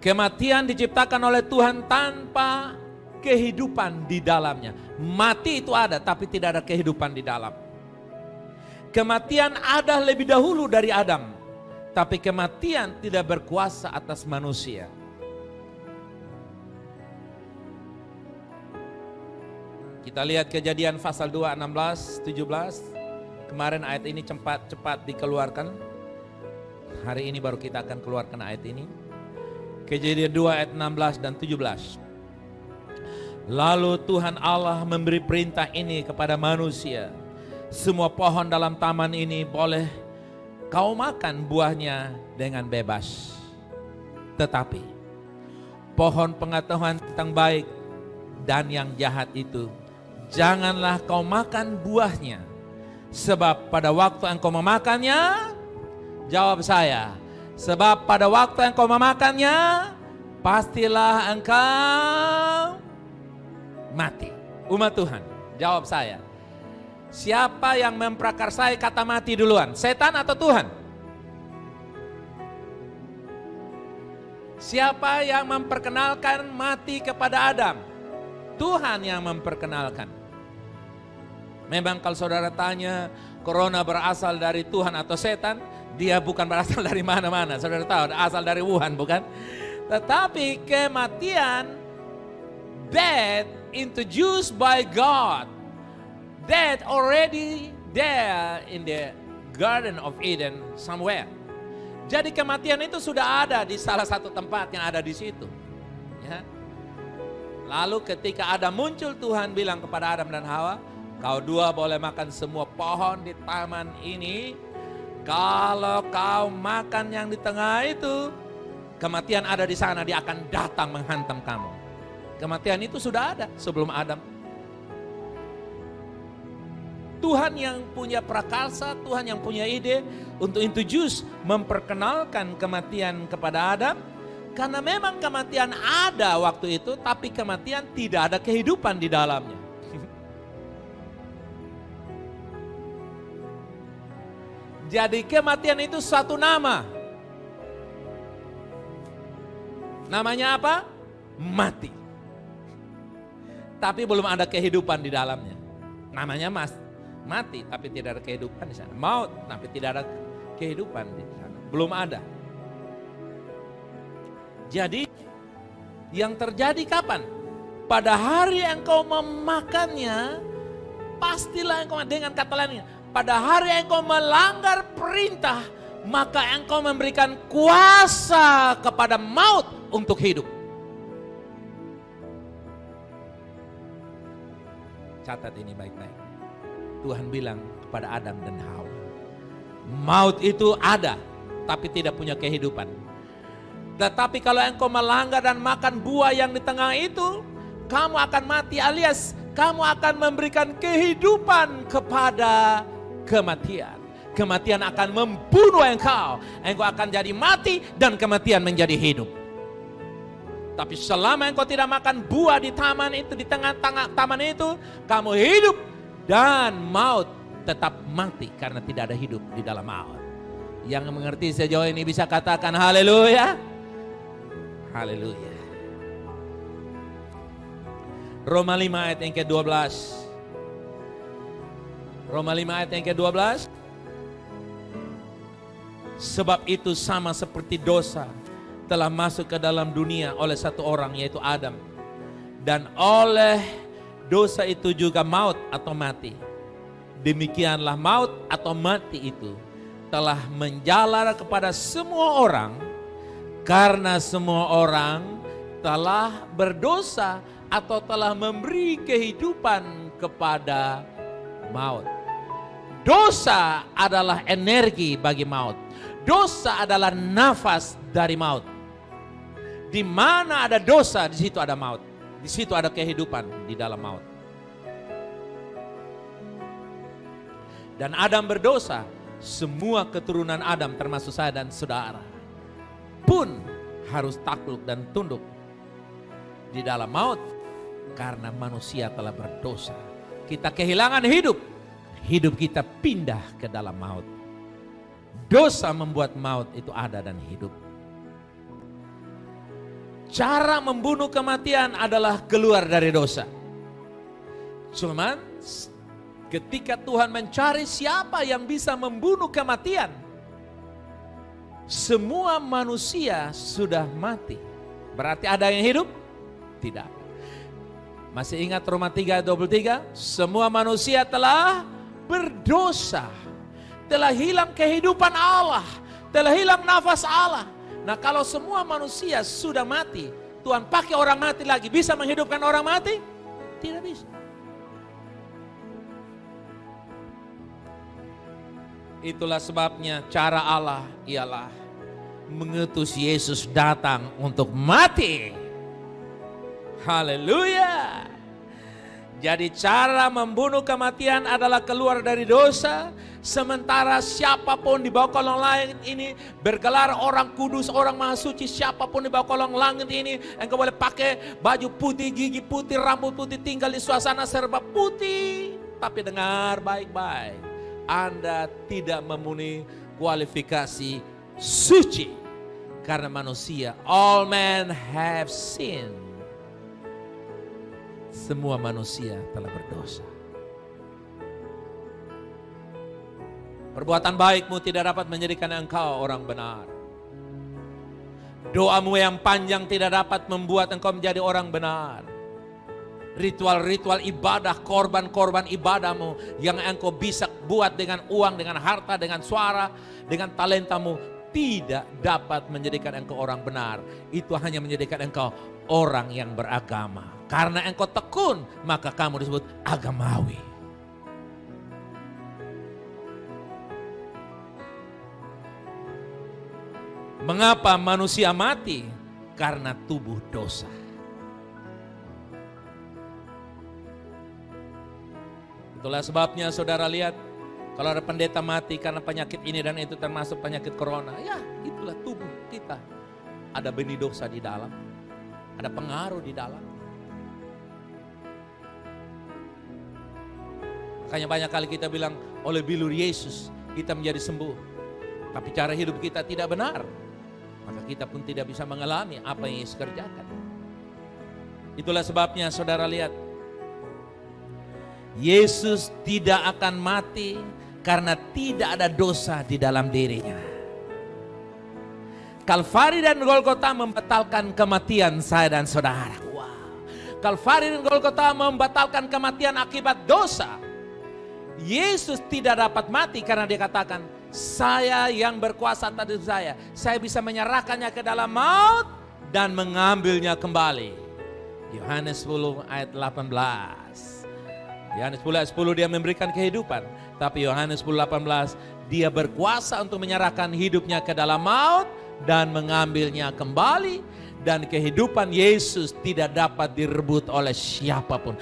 Kematian diciptakan oleh Tuhan tanpa kehidupan di dalamnya. Mati itu ada, tapi tidak ada kehidupan di dalam. Kematian ada lebih dahulu dari Adam, tapi kematian tidak berkuasa atas manusia. Kita lihat Kejadian pasal 2, 16, 17. Kemarin ayat ini cepat dikeluarkan. Hari ini baru kita akan keluarkan ayat ini. Kejadian 2 ayat 16 dan 17. Lalu Tuhan Allah memberi perintah ini kepada manusia. Semua pohon dalam taman ini boleh kau makan buahnya dengan bebas. Tetapi pohon pengetahuan tentang baik dan yang jahat itu, janganlah kau makan buahnya. Sebab pada waktu engkau memakannya, jawab saya, sebab pada waktu engkau memakannya, pastilah engkau mati. Umat Tuhan, jawab saya. Siapa yang memprakarsai kata mati duluan? Setan atau Tuhan? Siapa yang memperkenalkan mati kepada Adam? Tuhan yang memperkenalkan. Memang kalau saudara tanya, corona berasal dari Tuhan atau setan? Dia bukan berasal dari mana-mana. Saudara tahu, asal dari Wuhan, bukan? Tetapi kematian, death introduced by God. Death already there in the Garden of Eden somewhere. Jadi kematian itu sudah ada di salah satu tempat yang ada di situ. Ya. Lalu ketika Adam muncul, Tuhan bilang kepada Adam dan Hawa, kau dua boleh makan semua pohon di taman ini. Kalau kau makan yang di tengah itu, kematian ada di sana, dia akan datang menghantam kamu. Kematian itu sudah ada sebelum Adam. Tuhan yang punya prakarsa, Tuhan yang punya ide untuk introduce, memperkenalkan kematian kepada Adam. Karena memang kematian ada waktu itu, tapi kematian tidak ada kehidupan di dalamnya. Jadi kematian itu satu nama. Namanya apa? Mati. Tapi belum ada kehidupan di dalamnya. Namanya mati, tapi tidak ada kehidupan di sana. Maut, tapi tidak ada kehidupan di sana. Belum ada. Jadi yang terjadi kapan? Pada hari engkau memakannya, pastilah engkau, dengan kata lainnya, pada hari engkau melanggar perintah, maka engkau memberikan kuasa kepada maut untuk hidup. Catat ini baik-baik. Tuhan bilang kepada Adam dan Hawa, maut itu ada, tapi tidak punya kehidupan. Tetapi kalau engkau melanggar dan makan buah yang di tengah itu, kamu akan mati, alias kamu akan memberikan kehidupan kepada kematian. Kematian akan membunuh engkau. Engkau akan jadi mati dan kematian menjadi hidup. Tapi selama engkau tidak makan buah di taman itu, di tengah-tengah taman itu, kamu hidup dan maut tetap mati karena tidak ada hidup di dalam maut. Yang mengerti sejauh ini bisa katakan haleluya. Haleluya. Roma 5 ayat yang ke-12. Roma 5 ayat yang ke-12. Sebab itu sama seperti dosa telah masuk ke dalam dunia oleh satu orang, yaitu Adam. Dan oleh dosa itu juga maut atau mati. Demikianlah maut atau mati itu telah menjalar kepada semua orang, karena semua orang telah berdosa atau telah memberi kehidupan kepada maut. Dosa adalah energi bagi maut. Dosa adalah nafas dari maut. Di mana ada dosa, di situ ada maut. Di situ ada kehidupan di dalam maut. Dan Adam berdosa, semua keturunan Adam termasuk saya dan saudara pun harus takluk dan tunduk di dalam maut karena manusia telah berdosa. Kita kehilangan hidup, hidup kita pindah ke dalam maut. Dosa membuat maut itu ada dan hidup. Cara membunuh kematian adalah keluar dari dosa. Cuman ketika Tuhan mencari siapa yang bisa membunuh kematian, semua manusia sudah mati. Berarti ada yang hidup? Tidak. Masih ingat Roma 3:23? Semua manusia telah berdosa. Telah hilang kehidupan Allah. Telah hilang nafas Allah. Nah, kalau semua manusia sudah mati, Tuhan pakai orang mati lagi, bisa menghidupkan orang mati? Tidak bisa. Itulah sebabnya cara Allah ialah mengutus Yesus datang untuk mati. Haleluya. Jadi cara membunuh kematian adalah keluar dari dosa. Sementara siapapun di bawah kolong langit ini bergelar orang kudus, orang maha suci. Siapapun di bawah kolong langit ini, engkau boleh pakai baju putih, gigi putih, rambut putih, tinggal di suasana serba putih. Tapi dengar baik-baik, Anda tidak memenuhi kualifikasi suci. Karena manusia, all men have sinned. Semua manusia telah berdosa. Perbuatan baikmu tidak dapat menjadikan engkau orang benar. Doamu yang panjang tidak dapat membuat engkau menjadi orang benar. Ritual-ritual ibadah, korban-korban ibadahmu yang engkau bisa buat dengan uang, dengan harta, dengan suara, dengan talentamu, tidak dapat menjadikan engkau orang benar. Itu hanya menjadikan engkau orang yang beragama. Karena engkau tekun, maka kamu disebut agamawi. Mengapa manusia mati? Karena tubuh dosa. Itulah sebabnya saudara lihat, kalau ada pendeta mati karena penyakit ini dan itu termasuk penyakit corona, ya itulah tubuh kita. Ada benih dosa di dalam, ada pengaruh di dalam. Makanya banyak kali kita bilang oleh bilur Yesus kita menjadi sembuh. Tapi cara hidup kita tidak benar. Maka kita pun tidak bisa mengalami apa yang Yesus kerjakan. Itulah sebabnya saudara lihat. Yesus tidak akan mati karena tidak ada dosa di dalam dirinya. Kalvari dan Golgota membatalkan kematian saya dan saudara. Wow. Kalvari dan Golgota membatalkan kematian akibat dosa. Yesus tidak dapat mati karena dia katakan, saya yang berkuasa atas hidup saya bisa menyerahkannya ke dalam maut dan mengambilnya kembali. Yohanes 10 ayat 18. Yohanes 10 ayat 10 dia memberikan kehidupan. Tapi Yohanes 10 18 dia berkuasa untuk menyerahkan hidupnya ke dalam maut dan mengambilnya kembali. Dan kehidupan Yesus tidak dapat direbut oleh siapapun.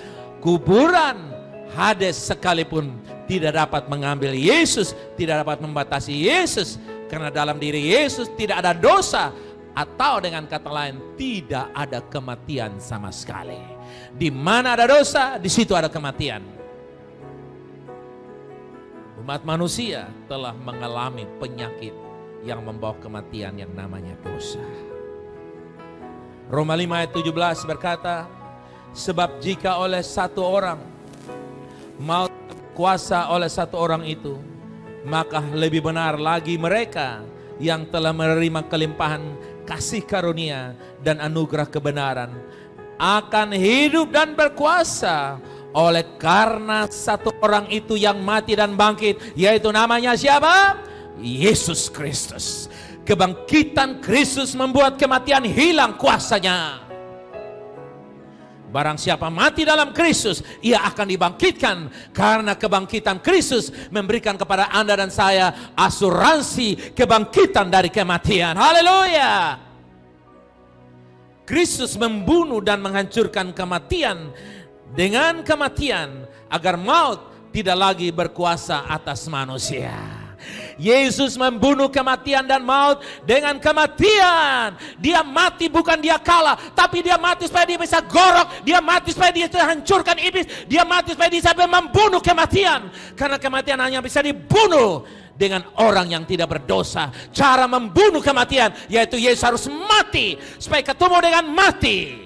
Kuburan Hades sekalipun tidak dapat mengambil Yesus, tidak dapat membatasi Yesus. Karena dalam diri Yesus tidak ada dosa. Atau dengan kata lain, tidak ada kematian sama sekali. Di mana ada dosa, di situ ada kematian. Umat manusia telah mengalami penyakit yang membawa kematian yang namanya dosa. Roma 5 ayat 17 berkata, sebab jika oleh satu orang maut kuasa oleh satu orang itu, maka lebih benar lagi mereka yang telah menerima kelimpahan kasih karunia dan anugerah kebenaran akan hidup dan berkuasa oleh karena satu orang itu yang mati dan bangkit, yaitu namanya siapa? Yesus Kristus. Kebangkitan Kristus membuat kematian hilang kuasanya. Barang siapa mati dalam Kristus, ia akan dibangkitkan. Karena kebangkitan Kristus memberikan kepada Anda dan saya asuransi kebangkitan dari kematian. Haleluya. Kristus membunuh dan menghancurkan kematian dengan kematian agar maut tidak lagi berkuasa atas manusia. Yesus membunuh kematian dan maut dengan kematian. Dia mati bukan dia kalah, tapi dia mati supaya dia bisa gorok. Dia mati supaya dia bisa hancurkan iblis. Dia mati supaya dia bisa membunuh kematian. Karena kematian hanya bisa dibunuh dengan orang yang tidak berdosa. Cara membunuh kematian yaitu Yesus harus mati supaya ketemu dengan mati.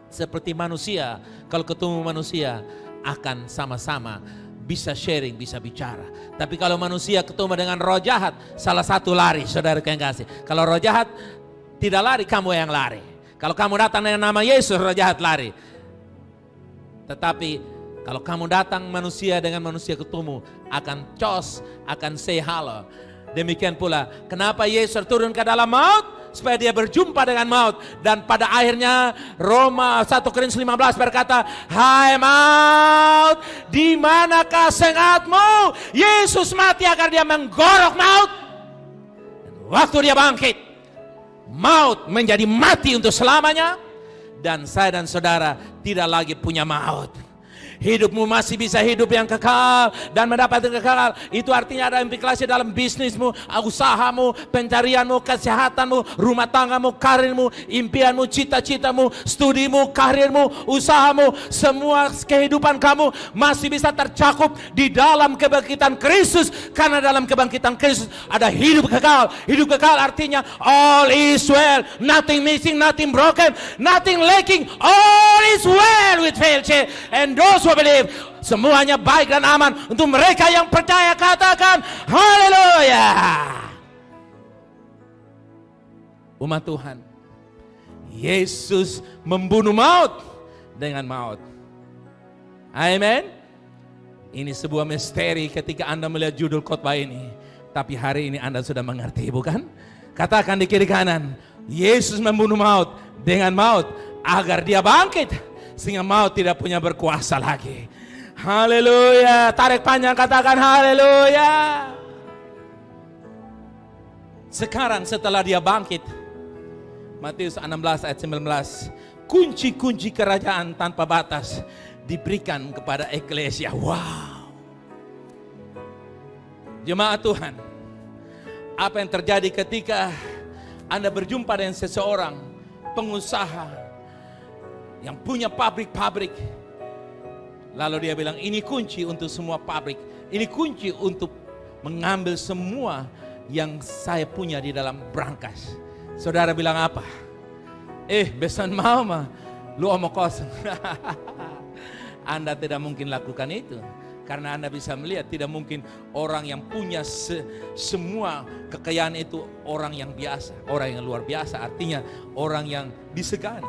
Seperti manusia, kalau ketemu manusia akan sama-sama bisa sharing, bisa bicara. Tapi kalau manusia ketemu dengan roh jahat, salah satu lari, saudara yang kasih. Kalau roh jahat tidak lari, kamu yang lari. Kalau kamu datang dengan nama Yesus, roh jahat lari. Tetapi kalau kamu datang manusia dengan manusia ketemu, akan akan say hello. Demikian pula, kenapa Yesus turun ke dalam maut? Supaya dia berjumpa dengan maut. Dan pada akhirnya Roma 1 Korintus 15 berkata, hai maut, di manakah sengatmu? Yesus mati agar dia menggorok maut. Dan waktu dia bangkit, maut menjadi mati untuk selamanya. Dan saya dan saudara tidak lagi punya maut. Hidupmu masih bisa hidup yang kekal dan mendapatkan kekal. Itu artinya ada implikasi dalam bisnismu, usahamu, pencarianmu, kesehatanmu, rumah tanggamu, karirmu, impianmu, cita-citamu, studimu, karirmu, usahamu. Semua kehidupan kamu masih bisa tercakup di dalam kebangkitan Kristus. Karena dalam kebangkitan Kristus ada hidup kekal. Hidup kekal artinya all is well, nothing missing, nothing broken, nothing lacking. All is well with fellowship. And those who believe, semuanya baik dan aman untuk mereka yang percaya. Katakan haleluya. Umat Tuhan, Yesus membunuh maut dengan maut. Amin. Ini sebuah misteri ketika Anda melihat judul khotbah ini. Tapi hari ini Anda sudah mengerti, bukan? Katakan di kiri kanan, Yesus membunuh maut dengan maut agar dia bangkit. Sehingga maut tidak punya berkuasa lagi. Haleluya. Tarik panjang, katakan haleluya. Sekarang setelah dia bangkit, Matius 16 ayat 19, kunci-kunci kerajaan tanpa batas diberikan kepada eklesia. Wow. Jemaat Tuhan, apa yang terjadi ketika Anda berjumpa dengan seseorang pengusaha yang punya pabrik-pabrik, lalu dia bilang ini kunci untuk semua pabrik, ini kunci untuk mengambil semua yang saya punya di dalam brankas. Saudara bilang apa? Besan mama, lu omong kosong. Anda tidak mungkin lakukan itu. Karena Anda bisa melihat tidak mungkin orang yang punya semua kekayaan itu orang yang biasa, orang yang luar biasa. Artinya orang yang disegani,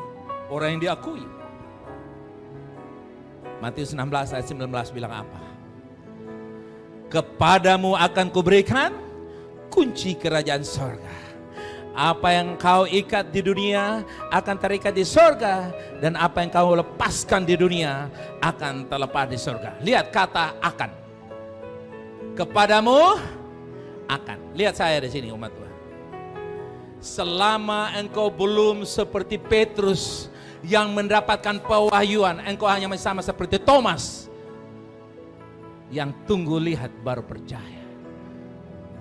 orang yang diakui. Matius 16 ayat 19 bilang apa? Kepadamu akan kuberikan kunci kerajaan sorga. Apa yang kau ikat di dunia akan terikat di sorga. Dan apa yang kau lepaskan di dunia akan terlepas di sorga. Lihat kata akan. Kepadamu akan. Lihat saya di sini umat Tuhan. Selama engkau belum seperti Petrus yang mendapatkan pewahyuan, engkau hanya sama seperti Thomas yang tunggu lihat baru percaya.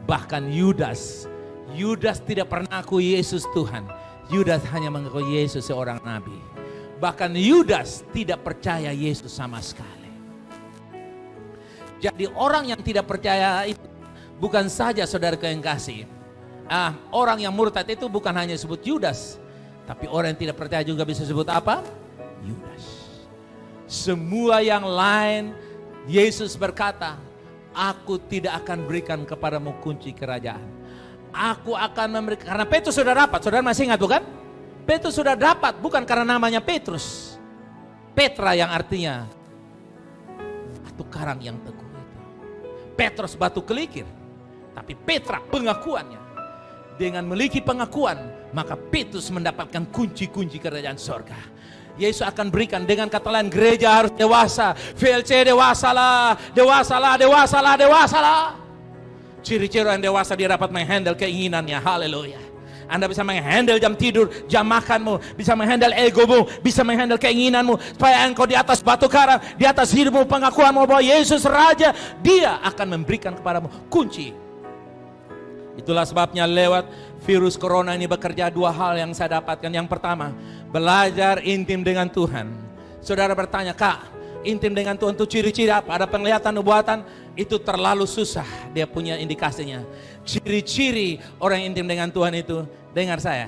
Bahkan Yudas tidak pernah akui Yesus Tuhan. Yudas hanya mengaku Yesus seorang nabi. Bahkan Yudas tidak percaya Yesus sama sekali. Jadi orang yang tidak percaya itu bukan saja saudara yang kasih. Orang yang murtad itu bukan hanya disebut Yudas. Tapi orang yang tidak percaya juga bisa disebut apa? Yudas. Semua yang lain Yesus berkata, aku tidak akan berikan kepadamu kunci kerajaan. Aku akan memberikan, karena Petrus sudah dapat, saudara masih ingat bukan? Petrus sudah dapat, bukan karena namanya Petrus. Petra yang artinya batu karang yang teguh itu. Petrus batu kelikir, tapi Petra pengakuannya. Dengan memiliki pengakuan, maka Petrus mendapatkan kunci-kunci kerajaan sorga. Yesus akan berikan. Dengan kata lain, gereja harus dewasa. VLC dewasalah, dewasalah, dewasalah, dewasalah. Ciri-ciri orang dewasa, dia dapat menghandle keinginannya. Haleluya. Anda bisa menghandle jam tidur, jam makanmu, bisa menghandle egomu, bisa menghandle keinginanmu, supaya engkau di atas batu karang, di atas hidupmu, pengakuanmu bahwa Yesus Raja, Dia akan memberikan kepadamu kunci. Itulah sebabnya lewat virus corona ini bekerja dua hal yang saya dapatkan. Yang pertama, belajar intim dengan Tuhan. Saudara bertanya, Kak, intim dengan Tuhan itu ciri-ciri apa? Ada penglihatan nubuatan? Itu terlalu susah, dia punya indikasinya. Ciri-ciri orang intim dengan Tuhan itu, dengar saya,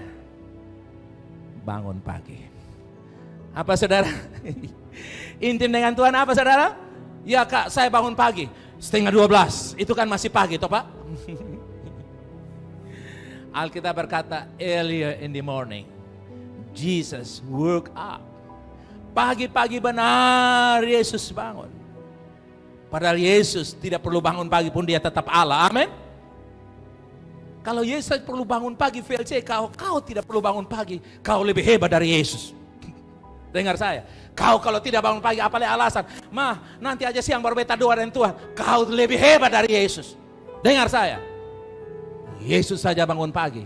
bangun pagi. Apa saudara? Intim dengan Tuhan apa saudara? Ya Kak, saya bangun pagi 11:30, itu kan masih pagi toh Pak? Alkitab berkata, earlier in the morning, Jesus woke up. Pagi-pagi benar Yesus bangun. Padahal Yesus tidak perlu bangun pagi pun dia tetap Allah, amin. Kalau Yesus perlu bangun pagi, VLC, kau tidak perlu bangun pagi, kau lebih hebat dari Yesus. Dengar saya, kau kalau tidak bangun pagi, apalagi alasan, nanti aja siang baru beta doa dan Tuhan, kau lebih hebat dari Yesus. Dengar saya, Yesus saja bangun pagi,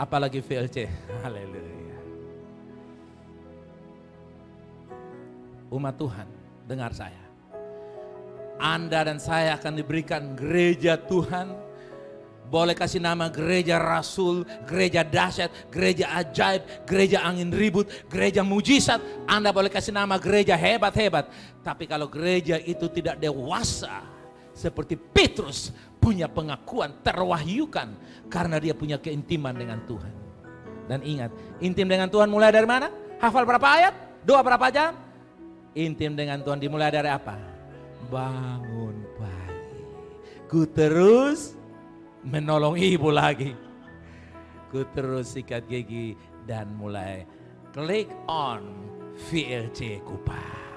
apalagi VLC. Haleluya. Umat Tuhan, dengar saya. Anda dan saya akan diberikan gereja Tuhan. Boleh kasih nama gereja rasul, gereja dahsyat, gereja ajaib, gereja angin ribut, gereja mujizat. Anda boleh kasih nama gereja hebat-hebat. Tapi kalau gereja itu tidak dewasa, seperti Petrus punya pengakuan terwahyukan karena dia punya keintiman dengan Tuhan. Dan ingat, intim dengan Tuhan mulai dari mana? Hafal berapa ayat? Doa berapa jam? Intim dengan Tuhan dimulai dari apa? Bangun pagi. Ku terus menolong ibu lagi. Ku terus sikat gigi dan mulai klik on VLC Kupang.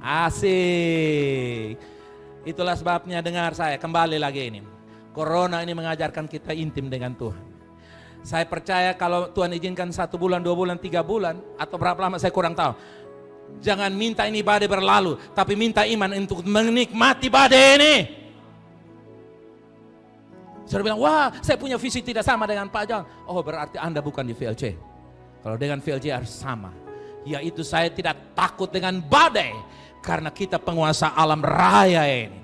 Asik. Itulah sebabnya dengar saya kembali lagi ini. Corona ini mengajarkan kita intim dengan Tuhan. Saya percaya kalau Tuhan izinkan 1 bulan, 2 bulan, 3 bulan atau berapa lama saya kurang tahu. Jangan minta ini badai berlalu, tapi minta iman untuk menikmati badai ini. Saya bilang, wah saya punya visi tidak sama dengan Pak John. Oh berarti Anda bukan di VLC. Kalau dengan VLC harus sama. Yaitu saya tidak takut dengan badai. Karena kita penguasa alam raya ini.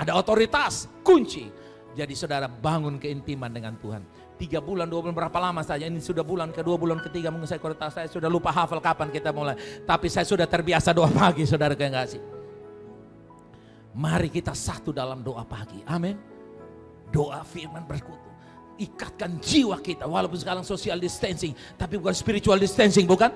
Ada otoritas, kunci. Jadi saudara bangun keintiman dengan Tuhan. 3 bulan, 2 bulan, berapa lama saja. Ini sudah bulan kedua, bulan ketiga. Mungkin saya sudah lupa hafal kapan kita mulai. Tapi saya sudah terbiasa doa pagi saudara yang kasih. Mari kita satu dalam doa pagi. Amin. Doa firman bersekutu. Ikatkan jiwa kita. Walaupun sekarang social distancing. Tapi bukan spiritual distancing, bukan?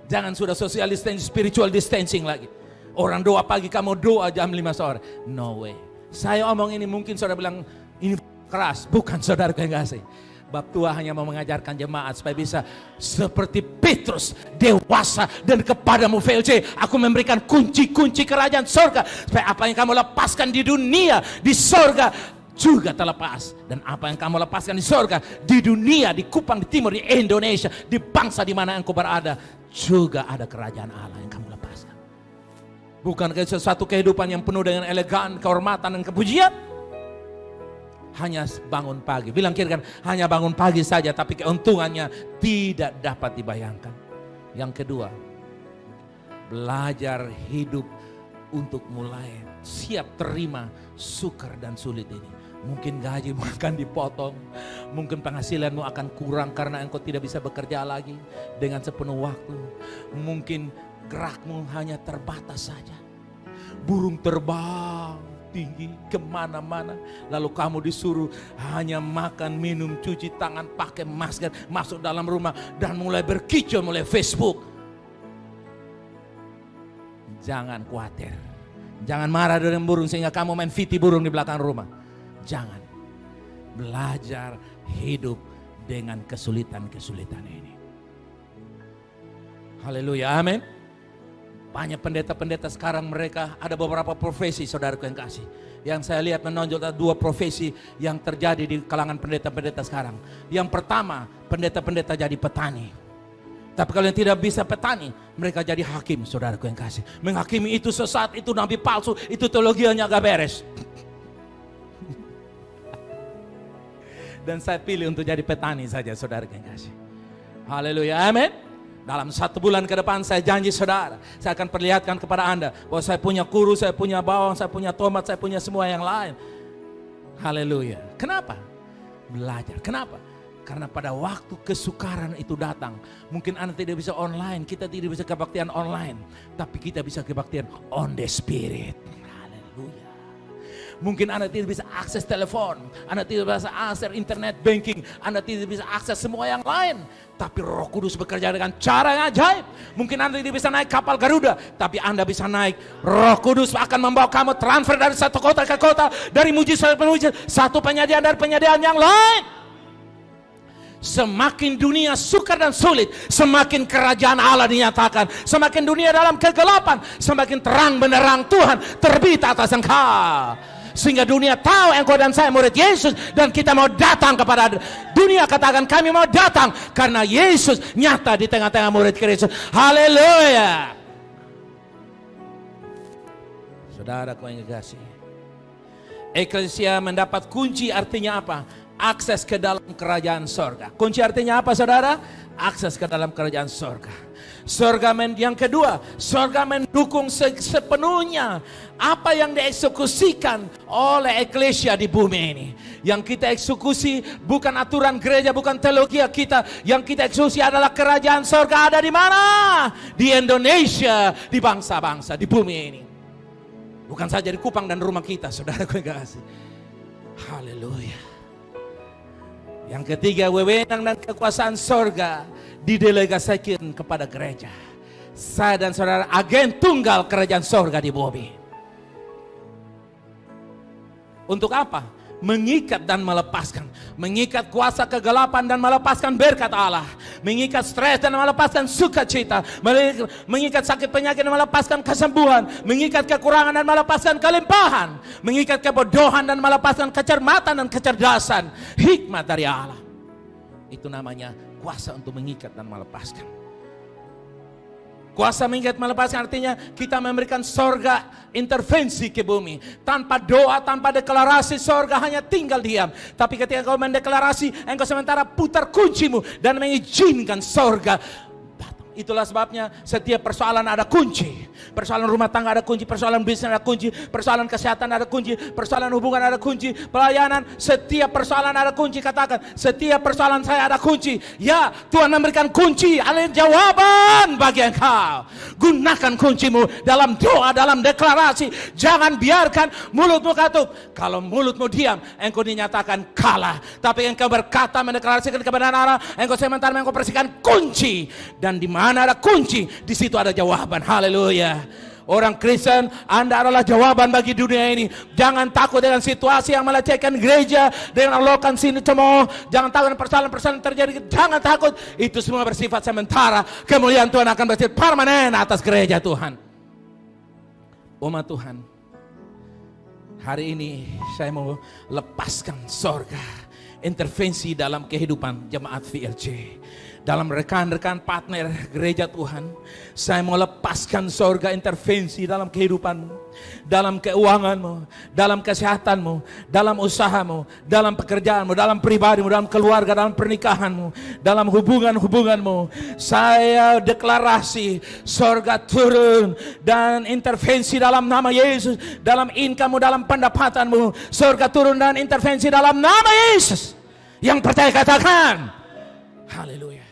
Jangan sudah social distancing, spiritual distancing lagi. Orang doa pagi, kamu doa jam 5 sore. No way. Saya omong ini mungkin saudara bilang, ini keras. Bukan saudara yang kasih. Bab tua hanya mau mengajarkan jemaat supaya bisa seperti Petrus dewasa, dan kepadamu VLC aku memberikan kunci-kunci kerajaan sorga, supaya apa yang kamu lepaskan di dunia di sorga juga terlepas, dan apa yang kamu lepaskan di sorga di dunia, di Kupang, di timur, di Indonesia, di bangsa di mana engkau berada juga ada kerajaan Allah yang kamu lepaskan. Bukan sesuatu kehidupan yang penuh dengan elegan, kehormatan dan kepujian. Hanya bangun pagi. Bilang kira kan, hanya bangun pagi saja, tapi keuntungannya tidak dapat dibayangkan. Yang kedua, belajar hidup untuk mulai siap terima sukar dan sulit ini. Mungkin gaji akan dipotong, mungkin penghasilanmu akan kurang karena engkau tidak bisa bekerja lagi dengan sepenuh waktu. Mungkin gerakmu hanya terbatas saja. Burung terbang tinggi kemana-mana, lalu kamu disuruh hanya makan, minum, cuci tangan, pakai masker, masuk dalam rumah dan mulai berkicau, mulai Facebook. Jangan khawatir, jangan marah dengan burung sehingga kamu main fiti burung di belakang rumah. Jangan. Belajar hidup dengan kesulitan-kesulitan ini. Haleluya, amin. Banyak pendeta-pendeta sekarang, mereka ada beberapa profesi saudaraku yang kasih. Yang saya lihat menonjol ada 2 profesi yang terjadi di kalangan pendeta-pendeta sekarang. Yang pertama, pendeta-pendeta jadi petani. Tapi kalau yang tidak bisa petani, mereka jadi hakim, saudaraku yang kasih. Menghakimi itu sesat, itu nabi palsu, itu teologianya gak beres. Dan saya pilih untuk jadi petani saja, saudaraku yang kasih. Haleluya, amin. Dalam 1 bulan ke depan saya janji saudara, saya akan perlihatkan kepada Anda bahwa saya punya kuru, saya punya bawang, saya punya tomat, saya punya semua yang lain. Haleluya. Kenapa? Belajar. Kenapa? Karena pada waktu kesukaran itu datang, mungkin Anda tidak bisa online, kita tidak bisa kebaktian online, tapi kita bisa kebaktian on the spirit. Haleluya. Mungkin Anda tidak bisa akses telepon, Anda tidak bisa akses internet banking, Anda tidak bisa akses semua yang lain. Tapi Roh Kudus bekerja dengan cara yang ajaib. Mungkin Anda tidak bisa naik kapal Garuda, tapi Anda bisa naik. Roh Kudus akan membawa kamu transfer dari satu kota ke kota, dari mujizat ke mujizat, satu penyediaan dari penyediaan yang lain. Semakin dunia sukar dan sulit, semakin kerajaan Allah dinyatakan. Semakin dunia dalam kegelapan, semakin terang benderang Tuhan terbit atas engkau. Sehingga dunia tahu engkau dan saya murid Yesus, dan kita mau datang kepada dunia. Katakan, kami mau datang karena Yesus nyata di tengah-tengah murid Kristus. Haleluya. Saudaraku yang kekasih, eklesia mendapat kunci, artinya apa? Akses ke dalam kerajaan sorga. Kunci artinya apa, saudara? Akses ke dalam kerajaan sorga. Yang kedua, sorga mendukung sepenuhnya apa yang dieksekusikan oleh eklesia di bumi ini. Yang kita eksekusi bukan aturan gereja, bukan teologi kita. Yang kita eksekusi adalah kerajaan sorga. Ada di mana? Di Indonesia, di bangsa-bangsa, di bumi ini. Bukan saja di Kupang dan rumah kita, saudaraku yang kasih. Haleluya. Yang ketiga, wewenang dan kekuasaan sorga didelegasikan kepada gereja. Saya dan saudara agen tunggal kerajaan sorga di bumi. Untuk apa? Mengikat dan melepaskan. Mengikat kuasa kegelapan dan melepaskan berkat Allah. Mengikat stres dan melepaskan sukacita. Mengikat sakit penyakit dan melepaskan kesembuhan. Mengikat kekurangan dan melepaskan kelimpahan. Mengikat kebodohan dan melepaskan kecermatan dan kecerdasan. Hikmat dari Allah. Itu namanya kuasa untuk mengikat dan melepaskan. Kuasa mengikat melepaskan artinya kita memberikan sorga intervensi ke bumi. Tanpa doa, tanpa deklarasi, sorga hanya tinggal diam. Tapi ketika kau mendeklarasi, engkau sementara putar kuncimu dan mengizinkan sorga. Itulah sebabnya setiap persoalan ada kunci. Persoalan rumah tangga ada kunci, persoalan bisnis ada kunci, persoalan kesehatan ada kunci, persoalan hubungan ada kunci, pelayanan, setiap persoalan ada kunci. Katakan, setiap persoalan saya ada kunci. Ya, Tuhan memberikan kunci, ada jawaban bagi engkau. Gunakan kuncimu dalam doa, dalam deklarasi. Jangan biarkan mulutmu katup. Kalau mulutmu diam, engkau dinyatakan kalah. Tapi engkau berkata, mendeklarasikan kebenaran Allah, engkau sementara engkau bersihkan kunci. Dan di mana ada kunci, di situ ada jawaban. Haleluya. Orang Kristen, Anda adalah jawaban bagi dunia ini. Jangan takut dengan situasi yang melecehkan gereja, dengan alokan sini cemooh. Jangan takut dengan persoalan-persoalan terjadi. Jangan takut, itu semua bersifat sementara. Kemuliaan Tuhan akan bersifat permanen atas gereja Tuhan. Umat Tuhan, hari ini saya mau lepaskan sorga intervensi dalam kehidupan jemaat VLC. Dalam rekan-rekan partner gereja Tuhan, saya mau lepaskan sorga intervensi dalam kehidupanmu, dalam keuanganmu, dalam kesehatanmu, dalam usahamu, dalam pekerjaanmu, dalam pribadimu, dalam keluarga, dalam pernikahanmu, dalam hubungan-hubunganmu. Saya deklarasi sorga turun dan intervensi dalam nama Yesus, dalam income-mu, dalam pendapatanmu. Sorga turun dan intervensi dalam nama Yesus. Yang percaya katakan haleluya.